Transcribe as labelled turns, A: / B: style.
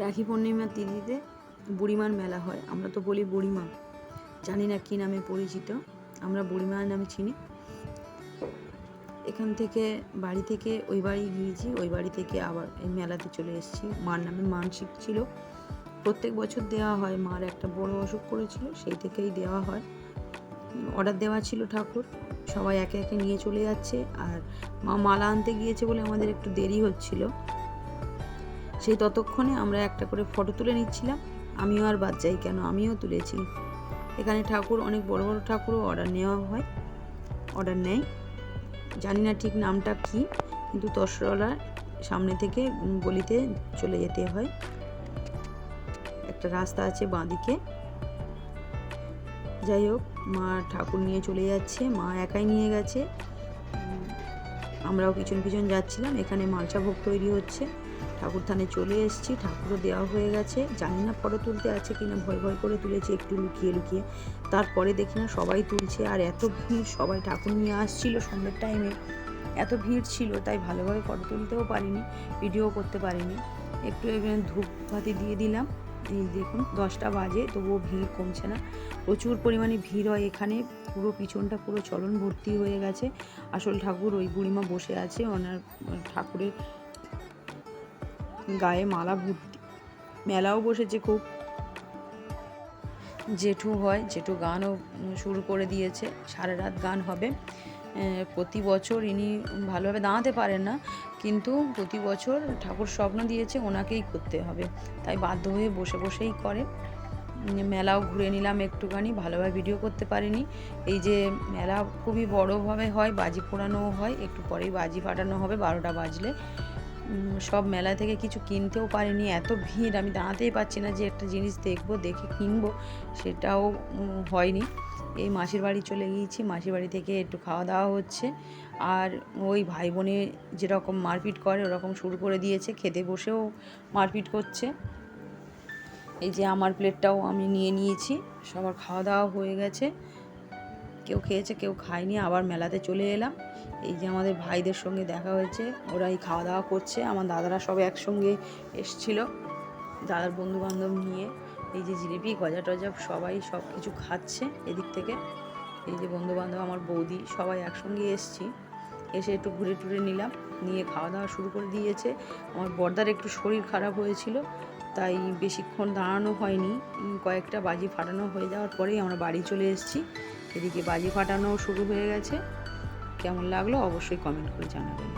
A: রাখি পূর্ণিমার তিথিতে বুড়িমার মেলা হয়। আমরা তো বলি বুড়িমা, জানি না কী নামে পরিচিত, আমরা বুড়িমার নামে চিনি। এখান থেকে বাড়ি থেকে ওই বাড়ি গিয়েছি, ওই বাড়ি থেকে আবার এই মেলাতে চলে এসেছি। মার নামে মানসিক ছিল, প্রত্যেক বছর দেওয়া হয়। মার একটা বড় অসুখ করেছিল, সেই থেকেই দেওয়া হয়। অর্ডার দেওয়া ছিল ঠাকুর, সবাই একে একে নিয়ে চলে যাচ্ছে। আর মা মালা আনতে গিয়েছে বলে আমাদের একটু দেরি হচ্ছিল। সেই ততক্ষণে আমরা একটা করে ফটো তুলে নিচ্ছিলাম। আমিও আর বাদ যাই কেন, আমিও তুলেছি। এখানে ঠাকুর, অনেক বড় বড় ঠাকুরও অর্ডার নেওয়া হয়, অর্ডার নেয়। জানি না ঠিক নামটা কি, কিন্তু তসরলার সামনে থেকে গলিতে চলে যেতে হয়। একটা রাস্তা আছে বাঁদিকে। যাই হোক, মা ঠাকুর নিয়ে চলে যাচ্ছে, মা একাই নিয়ে গেছে, আমরাও পিছন পিছন যাচ্ছিলাম। এখানে মালসা ভোগ তৈরি হচ্ছে, ঠাকুর থানে চলে এসেছি, ঠাকুরও দেওয়া হয়ে গেছে। জানি না ফটো তুলতে আছে কিনা, ভয় ভয় করে তুলেছি একটু লুকিয়ে লুকিয়ে। তারপরে দেখি না সবাই তুলছে, আর এত ভিড়, সবাই ঠাকুর নিয়ে আসছিল সন্ধ্যের টাইমে, এত ভিড় ছিল তাই ভালোভাবে ফটো তুলতেও পারিনি, ভিডিও করতে পারিনি। একটু এখানে ধূপবাতি দিয়ে দিলাম। এই দেখুন 10টা বাজে, তবুও ভিড় কমছে না, প্রচুর পরিমাণে ভিড় হয় এখানে। পুরো পিছনটা পুরো চলন ভর্তি হয়ে গেছে। আসল ঠাকুর ওই বুড়িমা বসে আছে, ওনার ঠাকুরের গায়ে মালা ভর্তি। মেলাও বসেছে খুব। জেঠু হয়, জেঠু গানও শুরু করে দিয়েছে, সারা রাত গান হবে। প্রতি বছর ইনি ভালোভাবে দাঁড়াতে পারেন না, কিন্তু প্রতি বছর ঠাকুর স্বপ্ন দিয়েছে ওনাকেই করতে হবে, তাই বাধ্য হয়ে বসে বসেই করে। মেলাও ঘুরে নিলাম একটুখানি, ভালোভাবে ভিডিও করতে পারিনি। এই যে মেলা খুবই বড়োভাবে হয়, বাজি পোড়ানোও হয়, একটু পরেই বাজি ফাটানো হবে 12টা বাজলে। সব মেলা থেকে কিছু কিনতেও পারিনি, এত ভিড়, আমি দাঁড়াতেই পারছি না যে একটা জিনিস দেখবো, দেখে কিনবো, সেটাও হয়নি। এই মাসির বাড়ি চলে গিয়েছি, মাসির বাড়ি থেকে একটু খাওয়া দাওয়া হচ্ছে। আর ওই ভাই বোনে যেরকম মারপিট করে ওরকম শুরু করে দিয়েছে, খেতে বসেও মারপিট করছে। এই যে আমার প্লেটটাও আমি নিয়ে নিয়েছি, সবার খাওয়া দাওয়া হয়ে গেছে, কেউ খেয়েছে কেউ খায়নি। আবার মেলাতে চলে এলাম। এই যে আমাদের ভাইদের সঙ্গে দেখা হয়েছে, ওরাই খাওয়া দাওয়া করছে। আমার দাদারা সব একসঙ্গে এসছিল, দাদার বন্ধুবান্ধব নিয়ে। এই যে জিলিপি গজা টজা সবাই সব কিছু খাচ্ছে এদিক থেকে। এই যে বন্ধুবান্ধব, আমার বৌদি, সবাই একসঙ্গে এসছি। এসে একটু ঘুরে টুরে নিলাম, নিয়ে খাওয়া দাওয়া শুরু করে দিয়েছে। আমার বড়দার একটু শরীর খারাপ হয়েছিল, তাই বেশিক্ষণ দাঁড়ানো হয়নি। কয়েকটা বাজি ফাটানো হয়ে যাওয়ার পরেই আমরা বাড়ি চলে এসেছি। এদিকে বাজি ফাটানোও শুরু হয়ে গেছে। কেমন লাগলো অবশ্যই কমেন্ট করে জানাবেন।